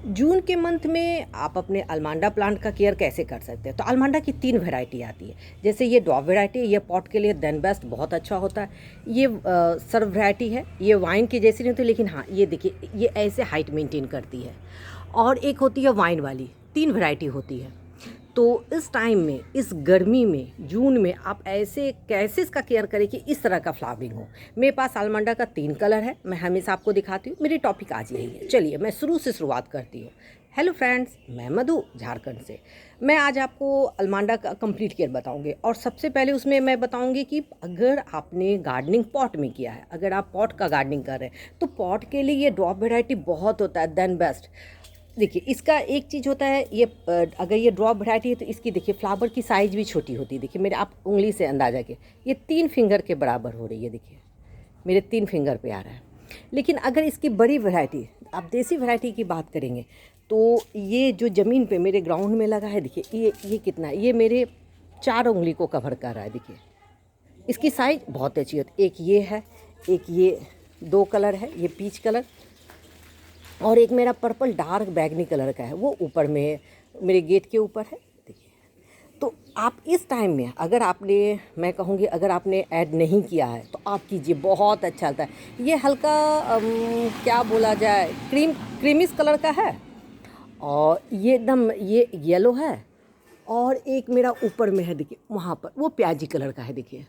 जून के मंथ में आप अपने अलमांडा प्लांट का केयर कैसे कर सकते हैं? तो अलमांडा की 3 वैरायटी आती है। जैसे ये ड्वार्फ वैरायटी, ये पॉट के लिए देन बेस्ट बहुत अच्छा होता है। ये सर्व वैरायटी है, ये वाइन की जैसी नहीं होती, लेकिन हाँ ये देखिए ये ऐसे हाइट मेंटेन करती है। और एक होती है वाइन वाली, 3 वैरायटी होती है। तो इस टाइम में, इस गर्मी में, जून में आप ऐसे कैसे इसका केयर करें कि इस तरह का फ्लावरिंग हो। मेरे पास अलमांडा का 3 कलर है, मैं हमेशा आपको दिखाती हूँ। मेरी टॉपिक आज यही है। चलिए मैं शुरू से शुरुआत करती हूँ। हेलो फ्रेंड्स, मैं मधु झारखंड से। मैं आज आपको अलमांडा का कंप्लीट केयर बताऊंगी। और सबसे पहले उसमें मैं बताऊंगी कि अगर आपने गार्डनिंग पॉट में किया है, अगर आप पॉट का गार्डनिंग कर रहे हैं, तो पॉट के लिए ये ड्वार्फ वैरायटी बहुत होता है, देन बेस्ट। देखिए इसका एक चीज़ होता है, ये अगर ये ड्रॉप वैरायटी है तो इसकी देखिए फ्लावर की साइज़ भी छोटी होती है। देखिए मेरे आप उंगली से अंदाज़ा के ये 3 फिंगर के बराबर हो रही है। देखिए मेरे 3 फिंगर पे आ रहा है। लेकिन अगर इसकी बड़ी वैरायटी, आप देसी वैरायटी की बात करेंगे, तो ये जो ज़मीन पे मेरे ग्राउंड में लगा है, देखिए ये कितना है, ये मेरे 4 उंगली को कवर कर रहा है। देखिए इसकी साइज़ बहुत अच्छी होती है। एक ये है, एक ये 2 कलर है, ये पीच कलर, और एक मेरा पर्पल डार्क बैगनी कलर का है, वो ऊपर में है, मेरे गेट के ऊपर है। देखिए तो आप इस टाइम में अगर आपने, मैं कहूँगी अगर आपने ऐड नहीं किया है तो आप कीजिए, बहुत अच्छा आता है। ये हल्का क्या बोला जाए, क्रीमिश कलर का है, और ये एकदम ये येलो है। और एक मेरा ऊपर में है, देखिए वहाँ पर वो प्याजी कलर का है। देखिए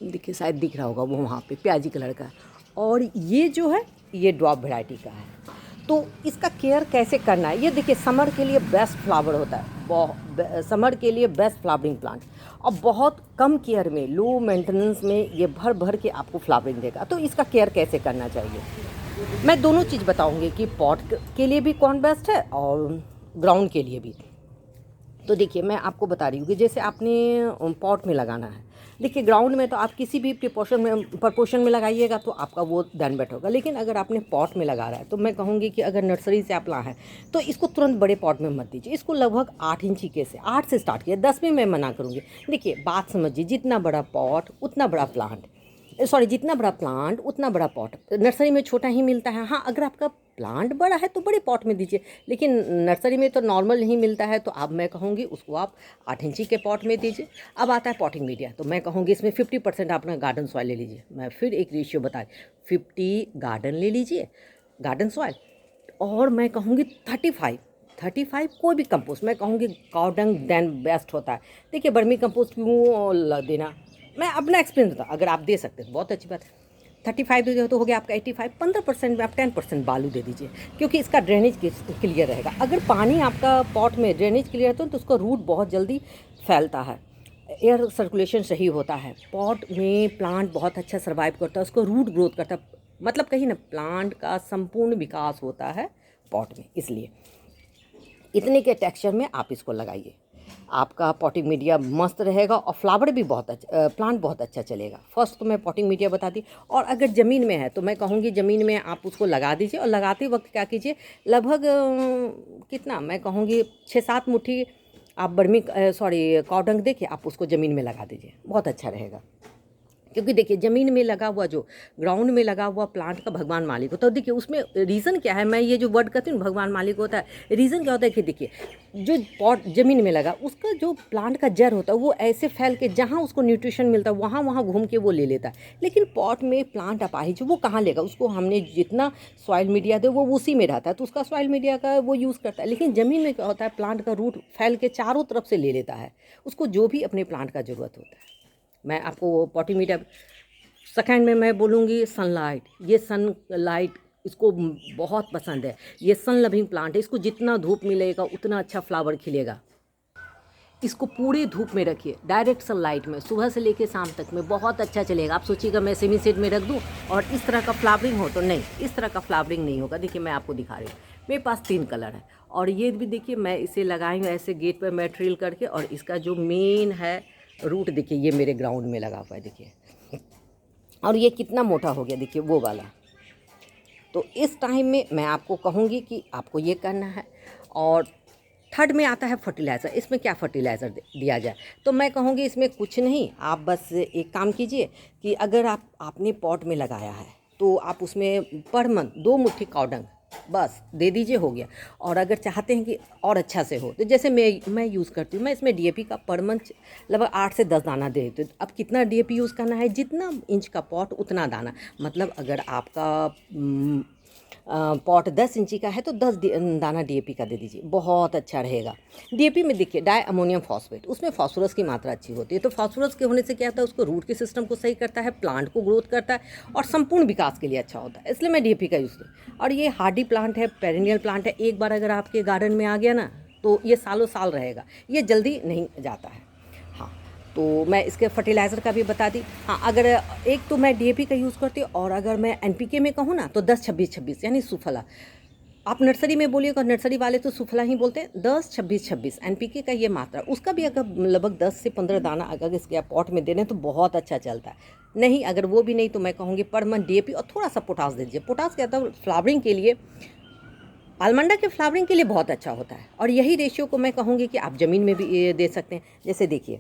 देखिए शायद दिख रहा होगा, वो वहाँ पे प्याजी कलर का है। और ये जो है ये ड्वार्फ वैरायटी का है। तो इसका केयर कैसे करना है, ये देखिए समर के लिए बेस्ट फ्लावर होता है, समर के लिए बेस्ट फ्लावरिंग प्लांट, और बहुत कम केयर में, लो मेंटेनेंस में ये भर भर के आपको फ्लावरिंग देगा। तो इसका केयर कैसे करना चाहिए, मैं दोनों चीज़ बताऊंगी कि पॉट के लिए भी कौन बेस्ट है और ग्राउंड के लिए भी। तो देखिए मैं आपको बता रही हूँ कि जैसे आपने पॉट में लगाना है, देखिए ग्राउंड में तो आप किसी भी प्रपोर्शन में लगाइएगा तो आपका वो देन बेटर होगा। लेकिन अगर आपने पॉट में लगा रहा है तो मैं कहूँगी कि अगर नर्सरी से आप लाए हैं तो इसको तुरंत बड़े पॉट में मत दीजिए। इसको लगभग 8 इंची के से 8 से स्टार्ट किया, 10 में मैं मना करूँगी। देखिए बात समझिए, जितना बड़ा पॉट उतना बड़ा प्लांट, सॉरी जितना बड़ा प्लांट उतना बड़ा पॉट। नर्सरी में छोटा ही मिलता है। हाँ अगर आपका प्लांट बड़ा है तो बड़े पॉट में दीजिए, लेकिन नर्सरी में तो नॉर्मल नहीं मिलता है, तो अब मैं कहूँगी उसको आप 8 इंची के पॉट में दीजिए। अब आता है पॉटिंग मीडिया, तो मैं कहूँगी इसमें 50% आप अपना गार्डन सॉइल ले लीजिए। मैं फिर एक रेशियो बताएं, 50 गार्डन ले लीजिए, गार्डन सॉइल, और मैं कहूँगी 35 कोई भी कंपोस्ट, मैं कहूँगी काउ डंग देन बेस्ट होता है। देखिए बर्मी कंपोस्ट क्यों देना, मैं अपना एक्सपीरियंस बता, अगर आप दे सकते हैं बहुत अच्छी बात है। 35 दे दो तो हो गया आपका 85। 15% में आप 10% बालू दे दीजिए, क्योंकि इसका ड्रेनेज क्लियर रहेगा। अगर पानी आपका पॉट में ड्रेनेज क्लियर है तो उसका रूट बहुत जल्दी फैलता है, एयर सर्कुलेशन सही होता है, पॉट में प्लांट बहुत अच्छा सर्वाइव करता है, उसको रूट ग्रोथ करता है, मतलब कहीं ना प्लांट का संपूर्ण विकास होता है पॉट में। इसलिए इतने के टेक्सचर में आप इसको लगाइए, आपका पॉटिंग मीडिया मस्त रहेगा और फ्लावर भी बहुत अच्छा, प्लांट बहुत अच्छा चलेगा। फर्स्ट तो मैं पॉटिंग मीडिया बता दी। और अगर ज़मीन में है तो मैं कहूँगी ज़मीन में आप उसको लगा दीजिए, और लगाते वक्त क्या कीजिए, लगभग कितना, मैं कहूँगी 6-7 मुट्ठी आप काउडंग दे के आप उसको ज़मीन में लगा दीजिए, बहुत अच्छा रहेगा। क्योंकि देखिए ज़मीन में लगा हुआ, जो ग्राउंड में लगा हुआ प्लांट का भगवान मालिक होता है। देखिए उसमें रीज़न क्या है, मैं ये जो वर्ड कहती हूँ भगवान मालिक होता है, रीज़न क्या होता है कि देखिए जो पॉट ज़मीन में लगा, उसका जो प्लांट का जड़ होता है वो ऐसे फैल के जहाँ उसको न्यूट्रिशन मिलता है वहाँ वहाँ घूम के वो ले लेता है। लेकिन पॉट में प्लांट अपाहिज वो कहाँ लेगा, उसको हमने जितना सॉइल मीडिया दे वो उसी में रहता है, तो उसका सॉइल मीडिया का वो यूज़ करता है। लेकिन ज़मीन में क्या होता है, प्लांट का रूट फैल के चारों तरफ से ले लेता है उसको जो भी अपने प्लांट का ज़रूरत होता है। मैं आपको पॉटिंग मीडिया सेकेंड में मैं बोलूँगी सनलाइट। ये सनलाइट इसको बहुत पसंद है, ये सन लविंग प्लांट है, इसको जितना धूप मिलेगा उतना अच्छा फ्लावर खिलेगा। इसको पूरे धूप में रखिए, डायरेक्ट सनलाइट में, सुबह से लेकर शाम तक में बहुत अच्छा चलेगा। आप सोचिएगा मैं सेमी शेड में रख दूं और इस तरह का फ्लावरिंग हो, तो नहीं, इस तरह का फ्लावरिंग नहीं होगा। देखिए मैं आपको दिखा रही हूँ, मेरे पास 3 कलर है, और ये भी देखिए मैं इसे लगाई हूँ ऐसे गेट पर मैटेरियल करके, और इसका जो मेन है रूट देखिए ये मेरे ग्राउंड में लगा हुआ है। देखिए और ये कितना मोटा हो गया, देखिए वो वाला। तो इस टाइम में मैं आपको कहूँगी कि आपको ये करना है। और थर्ड में आता है फर्टिलाइज़र। इसमें क्या फर्टिलाइज़र दिया जाए, तो मैं कहूँगी इसमें कुछ नहीं, आप बस एक काम कीजिए कि अगर आपने पॉट में लगाया है तो आप उसमें पर मंथ 2 मुट्ठी काउडंग बस दे दीजिए, हो गया। और अगर चाहते हैं कि और अच्छा से हो तो जैसे मैं यूज़ करती हूँ, मैं इसमें डीएपी का पर मंथ लगभग 8 से 10 दाना दे देती हूँ। अब कितना डीएपी यूज़ करना है, जितना इंच का पॉट उतना दाना, मतलब अगर आपका पॉट 10 इंची का है तो 10 दाना डीएपी का दे दीजिए, बहुत अच्छा रहेगा। डीएपी में देखिए डाई अमोनियम फॉस्फेट, उसमें फास्फोरस की मात्रा अच्छी होती है, तो फास्फोरस के होने से क्या होता है, उसको रूट के सिस्टम को सही करता है, प्लांट को ग्रोथ करता है और संपूर्ण विकास के लिए अच्छा होता है, इसलिए मैं डीएपी का यूज़ करती हूँ। और ये हार्डी प्लांट है, पेरेनियल प्लांट है, एक बार अगर आपके गार्डन में आ गया ना तो ये सालों साल रहेगा, ये जल्दी नहीं जाता है। हाँ, तो मैं इसके फर्टिलाइज़र का भी बता दी। हाँ, अगर एक तो मैं डीएपी का यूज़ करती हूँ, और अगर मैं एनपीके में कहूँ ना तो 10-26-26 यानी सुफला। आप नर्सरी में बोलिएगा, नर्सरी वाले तो सुफला ही बोलते हैं। 10-26-26 एनपीके का ये मात्रा, उसका भी अगर लगभग 10 से 15 दाना अगर इसके आप पॉट में दे दें तो बहुत अच्छा चलता है। नहीं, अगर वो भी नहीं तो मैं कहूँगी पर मंथ डीएपी और थोड़ा सा पोटास दे दीजिए। पोटास क्या होता है, फ्लावरिंग के लिए, आलमंडा के फ्लावरिंग के लिए बहुत अच्छा होता है। और यही रेशियो को मैं कहूँगी कि आप ज़मीन में भी दे सकते हैं। जैसे देखिए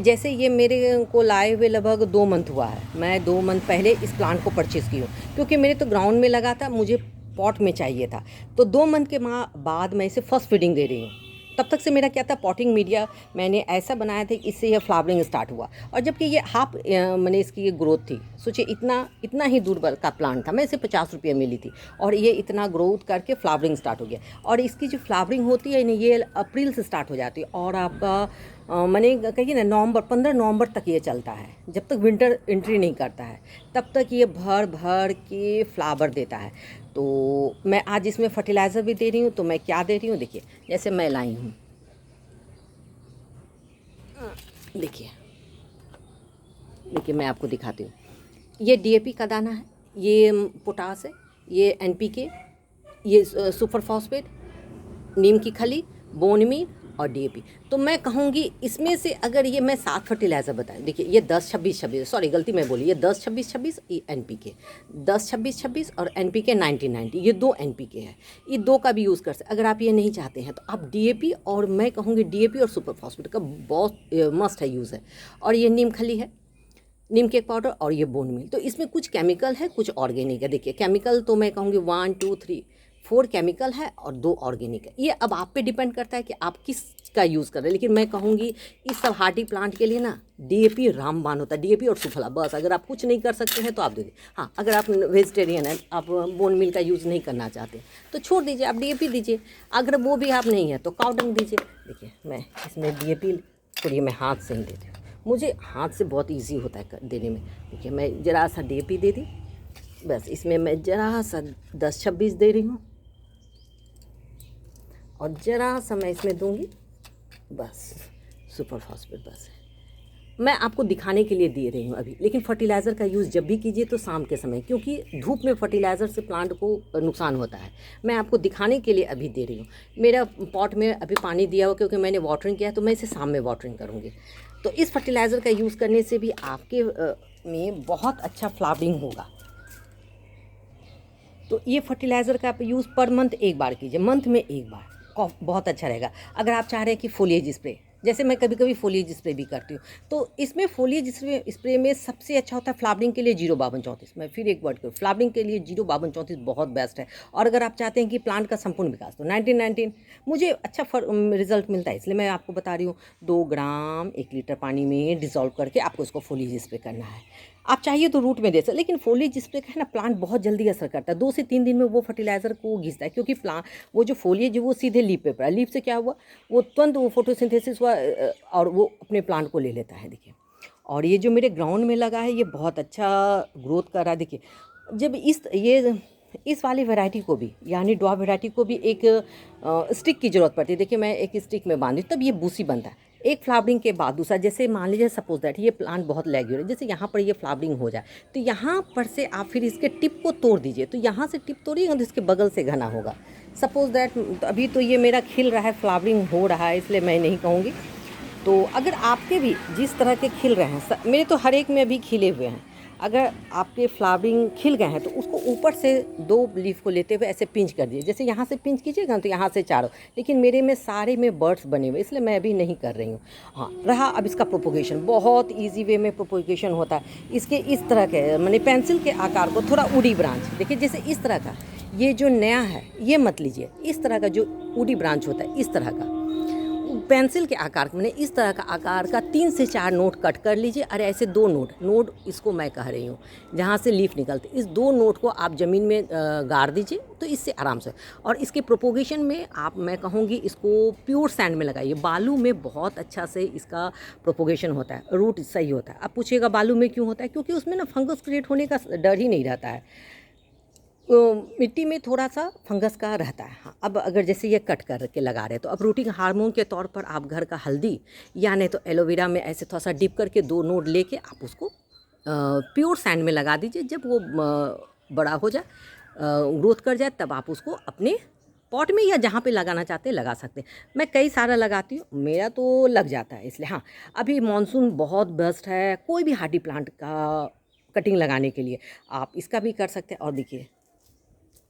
जैसे ये मेरे को लाए हुए लगभग 2 मंथ हुआ है, मैं 2 मंथ पहले इस प्लांट को परचेज़ की हूँ, क्योंकि मेरे तो ग्राउंड में लगा था, मुझे पॉट में चाहिए था। तो 2 मंथ के बाद मैं इसे फर्स्ट फीडिंग दे रही हूँ। तब तक से मेरा क्या था, पॉटिंग मीडिया मैंने ऐसा बनाया था कि इससे यह फ्लावरिंग स्टार्ट हुआ। और जबकि ये हाफ मैंने इसकी ये ग्रोथ थी, सोचिए इतना ही दूर का प्लांट था, मैं इसे 50 रुपये में ली थी, और ये इतना ग्रोथ करके फ्लावरिंग स्टार्ट हो गया। और इसकी जो फ्लावरिंग होती है ये अप्रैल से स्टार्ट हो जाती है, और आपका मैंने कहिए ना 15 नवंबर तक ये चलता है, जब तक विंटर एंट्री नहीं करता है तब तक ये भर भर के फ्लावर देता है। तो मैं आज इसमें फर्टिलाइज़र भी दे रही हूँ, तो मैं क्या दे रही हूँ देखिए, जैसे मैं लाई हूँ, देखिए मैं आपको दिखाती हूँ। ये डीएपी का दाना है, ये पोटास है, ये एनपीके, ये सुपर फॉस्फेट, नीम की खली, बोन मील और डीएपी। तो मैं कहूँगी इसमें से अगर ये मैं 7 फर्टिलाइज़र बताएं, देखिए ये 10-26-26, सॉरी गलती मैं बोली, ये 10-26-26 ये एनपीके, 10-26-26 और एनपीके 90-90, ये 2 एनपीके है, ये 2 का भी यूज़ कर सकते। अगर आप ये नहीं चाहते हैं तो आप डीएपी, और मैं कहूँगी डीएपी और सुपर फॉस्फेट का बहुत मस्ट है यूज़ है। और ये नीम खली है, नीम केक पाउडर, और ये बोन मील। तो इसमें कुछ केमिकल है, कुछ ऑर्गेनिक है। देखिए केमिकल तो मैं कहूँगी 1 2 3 4 केमिकल है और 2 ऑर्गेनिक है। ये अब आप पे डिपेंड करता है कि आप किस का यूज़ कर रहे हैं। लेकिन मैं कहूँगी इस सब हार्डी प्लांट के लिए ना डीएपी रामबाण होता है, डीएपी और सुफला बस। अगर आप कुछ नहीं कर सकते हैं तो आप दे दीजिए। हाँ, अगर आप वेजिटेरियन हैं, आप बोन मील का यूज़ नहीं करना चाहते तो छोड़ दीजिए, आप डीएपी दीजिए। अगर वो भी आप नहीं है तो काउ डंग दीजिए। देखिए मैं इसमें डीएपी थोड़ी मैं हाथ से ही देती हूँ, मुझे हाथ से बहुत इजी होता है देने में। देखिए मैं ज़रा सा डीएपी दे दी, बस इसमें मैं ज़रा सा 10-26 दे रही हूँ, और ज़रा सा मैं इसमें दूंगी बस सुपर फॉस्फेट। बस मैं आपको दिखाने के लिए दे रही हूँ अभी। लेकिन फर्टिलाइज़र का यूज़ जब भी कीजिए तो शाम के समय, क्योंकि धूप में फर्टिलाइज़र से प्लांट को नुकसान होता है। मैं आपको दिखाने के लिए अभी दे रही हूँ। मेरा पॉट में अभी पानी दिया हुआ, क्योंकि मैंने वाटरिंग किया है, तो मैं इसे शाम में वाटरिंग करूँगी। तो इस फर्टिलाइज़र का यूज़ करने से भी आपके में बहुत अच्छा फ्लावरिंग होगा। तो ये फर्टिलाइज़र का आप यूज़ पर मंथ एक बार कीजिए, मंथ में एक बार, बहुत अच्छा रहेगा। अगर आप चाह रहे हैं कि फोलिएज स्प्रे, जैसे मैं कभी कभी फोलिएज स्प्रे भी करती हूँ, तो इसमें फोलिएज स्प्रे में सबसे अच्छा होता है फ्लावरिंग के लिए 05234। मैं फिर एक वर्ड करूँ, फ्लावरिंग के लिए 05234 बहुत बेस्ट है। और अगर आप चाहते हैं कि प्लांट का संपूर्ण विकास, तो 1919 मुझे अच्छा रिजल्ट मिलता है, इसलिए मैं आपको बता रही हूँ। 2 ग्राम 1 लीटर पानी में डिज़ोल्व करके आपको इसको फोलिएज स्प्रे करना है। आप चाहिए तो रूट में दे सकते, लेकिन फोलिएज स्प्रे का है ना, प्लांट बहुत जल्दी असर करता है, 2 से 3 दिन में वो फर्टिलाइज़र को घिसता है, क्योंकि प्लांट वो जो फोलिएज वो सीधे लीफ पे पड़ा, लीफ से क्या हुआ, वो तुरंत वो फोटोसिंथेसिस हुआ और वो अपने प्लांट को ले लेता है। देखिए, और ये जो मेरे ग्राउंड में लगा है ये बहुत अच्छा ग्रोथ कर रहा है। देखिए जब इस वाली वैरायटी को भी, यानी ड्वार्फ वैरायटी को भी एक स्टिक की ज़रूरत पड़ती है। देखिए मैं एक स्टिक में बांधी तब ये बूसी बनता है। एक फ्लावरिंग के बाद दूसरा, जैसे मान लीजिए सपोज दैट ये प्लांट बहुत लेग्यूलर है, जैसे यहाँ पर ये फ्लावरिंग हो जाए तो यहाँ पर से आप फिर इसके टिप को तोड़ दीजिए। तो यहाँ से टिप तोड़िएगा तो इसके बगल से घना होगा। सपोज दैट अभी तो ये मेरा खिल रहा है, फ्लावरिंग हो रहा है, इसलिए मैं नहीं कहूँगी। तो अगर आपके भी जिस तरह के खिल रहे हैं, मेरे तो हर एक में अभी खिले हुए हैं, अगर आपके फ्लावरिंग खिल गए हैं तो उसको ऊपर से 2 लीफ को लेते हुए ऐसे पिंच कर दिए। जैसे यहाँ से पिंच कीजिएगा तो यहाँ से चारों, लेकिन मेरे में सारे में बर्ड्स बने हुए, इसलिए मैं अभी नहीं कर रही हूँ। हाँ, रहा अब इसका प्रोपोगेशन, बहुत ईजी वे में प्रोपोगेशन होता है। इसके इस तरह के माने पेंसिल के आकार को थोड़ा उडी ब्रांच, देखिए जैसे इस तरह का, ये जो नया है ये मत लीजिए, इस तरह का जो उडी ब्रांच होता है इस तरह का पेंसिल के आकार मैंने इस तरह का आकार का 3 से 4 नोट कट कर लीजिए। अरे ऐसे 2 नोट इसको मैं कह रही हूँ जहाँ से लीफ निकलते, इस 2 नोट को आप ज़मीन में गाड़ दीजिए तो इससे आराम से। और इसके प्रोपोगेशन में आप, मैं कहूँगी इसको प्योर सैंड में लगाइए। बालू में बहुत अच्छा से इसका प्रोपोगेशन होता है, रूट सही होता है। अब पूछिएगा बालू में क्यों होता है, क्योंकि उसमें ना फंगस क्रिएट होने का डर ही नहीं रहता है। मिट्टी में थोड़ा सा फंगस का रहता है। हाँ, अब अगर जैसे ये कट करके लगा रहे हैं तो अब रूटिंग हार्मोन के तौर पर आप घर का हल्दी या नहीं तो एलोवेरा में ऐसे थोड़ा सा डिप करके 2 नोड लेके आप उसको प्योर सैंड में लगा दीजिए। जब वो बड़ा हो जाए, ग्रोथ कर जाए, तब आप उसको अपने पॉट में या जहाँ पे लगाना चाहते हैं लगा सकते हैं। मैं कई सारा लगाती हूँ, मेरा तो लग जाता है इसलिए। हाँ, अभी मानसून बहुत बेस्ट है कोई भी हार्डी प्लांट का कटिंग लगाने के लिए, आप इसका भी कर सकते हैं।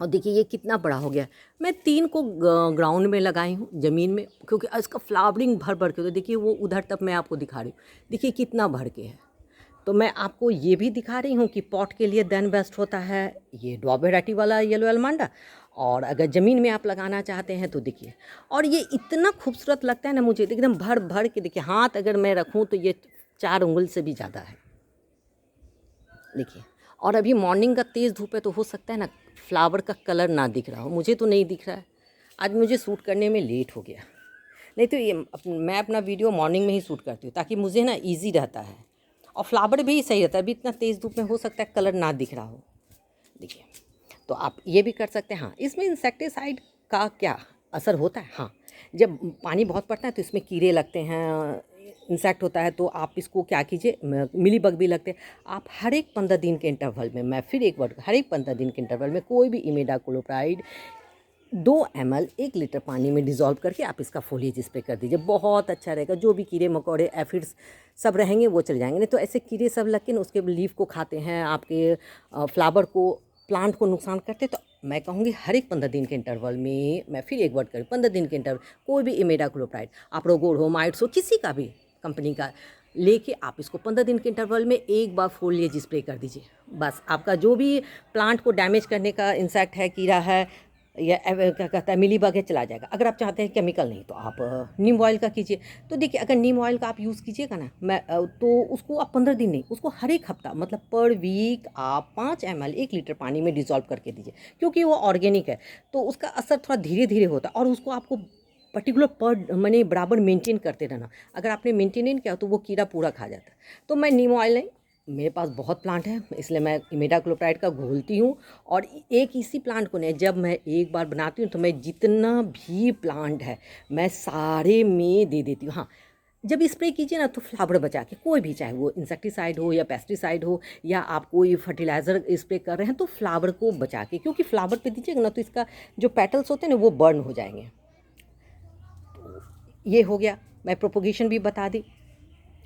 और देखिए ये कितना बड़ा हो गया। मैं 3 को ग्राउंड में लगाई हूँ ज़मीन में, क्योंकि इसका फ्लावरिंग भर भर के, तो देखिए वो उधर तक मैं आपको दिखा रही हूँ, देखिए कितना भर के है। तो मैं आपको ये भी दिखा रही हूँ कि पॉट के लिए देन बेस्ट होता है ये ड्वार्फ वैरायटी वाला येलो एलमांडा। और अगर ज़मीन में आप लगाना चाहते हैं तो देखिए, और ये इतना खूबसूरत लगता है ना मुझे, एकदम भर भर के। देखिए हाथ अगर मैं रखूँ तो ये 4 उंगल से भी ज़्यादा है, देखिए। और अभी मॉर्निंग का तेज़ धूप है तो हो सकता है ना फ्लावर का कलर ना दिख रहा हो, मुझे तो नहीं दिख रहा है। आज मुझे शूट करने में लेट हो गया, नहीं तो ये मैं अपना वीडियो मॉर्निंग में ही शूट करती हूँ ताकि मुझे ना इजी रहता है और फ्लावर भी सही रहता है। अभी इतना तेज़ धूप में हो सकता है कलर ना दिख रहा हो, देखिए। तो आप ये भी कर सकते हैं। हाँ, इसमें इंसेक्टिसाइड का क्या असर होता है, हाँ, जब पानी बहुत पड़ता है तो इसमें कीड़े लगते हैं, इंसेक्ट होता है, तो आप इसको क्या कीजिए, मिली बग भी लगते हैं। आप हर एक 15 दिन के इंटरवल में, मैं फिर एक बार, हर एक 15 दिन के इंटरवल में कोई भी इमिडाक्लोप्राइड 2 ml 1 लीटर पानी में डिज़ोल्व करके आप इसका फोलिएज स्प्रे कर दीजिए, बहुत अच्छा रहेगा। जो भी कीड़े मकोड़े एफिड्स सब रहेंगे वो चले जाएंगे। नहीं तो ऐसे कीड़े सब लग के ना उसके लीफ को खाते हैं, आपके फ्लावर को, प्लांट को नुकसान करते हैं। तो मैं कहूँगी हर एक 15 दिन के इंटरवल में, मैं फिर एक वर्ड करूँ, 15 दिन के इंटरवल कोई भी इमिडाक्लोप्राइड, आप रोगोड हो, माइट्स हो, किसी का भी कंपनी का लेके आप इसको 15 दिन के इंटरवल में एक बार फोलिएज स्प्रे कर दीजिए। बस आपका जो भी प्लांट को डैमेज करने का इंसेक्ट है, कीड़ा है या क्या कहता है मिली बग है, चला जाएगा। अगर आप चाहते हैं केमिकल नहीं तो आप नीम ऑयल का कीजिए। तो देखिए अगर नीम ऑयल का आप यूज़ कीजिएगा ना, मैं तो उसको आप 15 दिन नहीं, उसको हर एक हफ्ता मतलब पर वीक आप 5 ml 1 लीटर पानी में डिज़ोल्व करके दीजिए, क्योंकि वो ऑर्गेनिक है तो उसका असर थोड़ा धीरे धीरे होता है। और उसको आपको पर्टिकुलर पर मैंने बराबर मेंटेन करते रहना। अगर आपने मेंटेन नहीं किया तो वो कीड़ा पूरा खा जाता है। तो मैं नीम ऑयल नहीं, मेरे पास बहुत प्लांट है इसलिए मैं इमिडाक्लोप्राइड का घोलती हूँ। और एक इसी प्लांट को नहीं, जब मैं एक बार बनाती हूँ तो मैं जितना भी प्लांट है मैं सारे में दे देती हूँ। हाँ, जब स्प्रे कीजिए ना तो फ्लावर बचा के, कोई भी, चाहे वो इंसेक्टिसाइड हो या पेस्टिसाइड हो या आप कोई फर्टिलाइज़र स्प्रे कर रहे हैं, तो फ्लावर को बचा के, क्योंकि फ्लावर पे दीजिएगा ना तो इसका जो पेटल्स होते हैं ना वो बर्न हो जाएंगे। ये हो गया, मैं प्रोपोगेशन भी बता दी।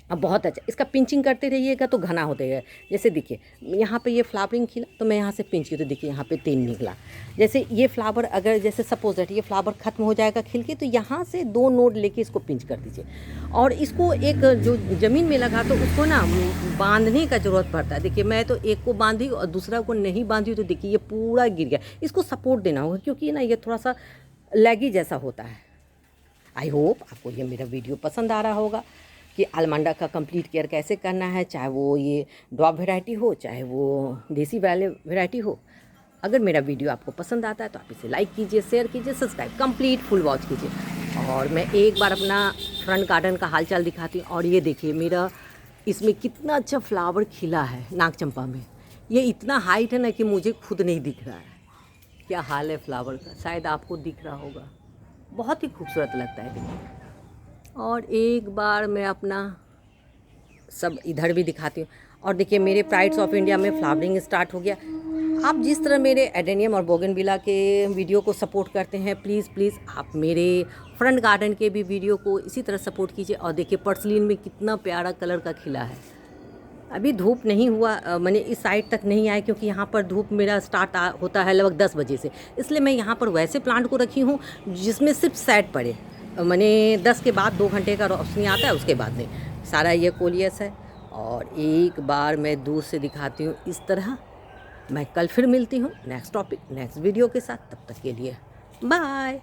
अब बहुत अच्छा, इसका पिंचिंग करते रहिएगा तो घना होते है। जैसे देखिए यहाँ पे ये फ्लावरिंग खिला तो मैं यहाँ से पिंच की तो देखिए यहाँ पे 3 निकला। जैसे ये फ्लावर अगर जैसे सपोज दैट ये फ्लावर ख़त्म हो जाएगा खिल के, तो यहाँ से 2 नोड लेके इसको पिंच कर दीजिए। और इसको एक जो ज़मीन में लगा तो उसको ना बांधने का ज़रूरत पड़ता है। देखिए मैं तो एक को बांधी और दूसरा को नहीं बांधी, तो देखिए ये पूरा गिर गया। इसको सपोर्ट देना होगा क्योंकि ना ये थोड़ा सा लैगी जैसा होता है। आई होप आपको ये मेरा वीडियो पसंद आ रहा होगा कि अलमांडा का कंप्लीट केयर कैसे करना है, चाहे वो ये ड्वार्फ वैरायटी हो चाहे वो देसी वाले वैरायटी हो। अगर मेरा वीडियो आपको पसंद आता है तो आप इसे लाइक कीजिए, शेयर कीजिए, सब्सक्राइब कंप्लीट फुल वॉच कीजिए। और मैं एक बार अपना फ्रंट गार्डन का हालचाल दिखाती हूँ। और ये देखिए मेरा इसमें कितना अच्छा फ्लावर खिला है नागचंपा में। ये इतना हाइट है ना कि मुझे खुद नहीं दिख रहा है। क्या हाल है फ्लावर का, शायद आपको दिख रहा होगा, बहुत ही खूबसूरत लगता है देखिए। और एक बार मैं अपना सब इधर भी दिखाती हूँ। और देखिए मेरे प्राइड्स ऑफ इंडिया में फ्लावरिंग स्टार्ट हो गया। आप जिस तरह मेरे एडेनियम और बोगनविला के वीडियो को सपोर्ट करते हैं, प्लीज़ आप मेरे फ्रंट गार्डन के भी वीडियो को इसी तरह सपोर्ट कीजिए। और देखिए पर्सलिन में कितना प्यारा कलर का खिला है, अभी धूप नहीं हुआ, मैंने इस साइड तक नहीं आया क्योंकि यहाँ पर धूप मेरा स्टार्ट होता है लगभग 10 बजे से, इसलिए मैं यहाँ पर वैसे प्लांट को रखी हूँ जिसमें सिर्फ सेट पड़े। मैंने 10 के बाद 2 घंटे का रोशनी आता है, उसके बाद नहीं। सारा ये कोलियस है। और एक बार मैं दूर से दिखाती हूँ इस तरह। मैं कल फिर मिलती हूँ नेक्स्ट टॉपिक नेक्स्ट वीडियो के साथ, तब तक के लिए बाय।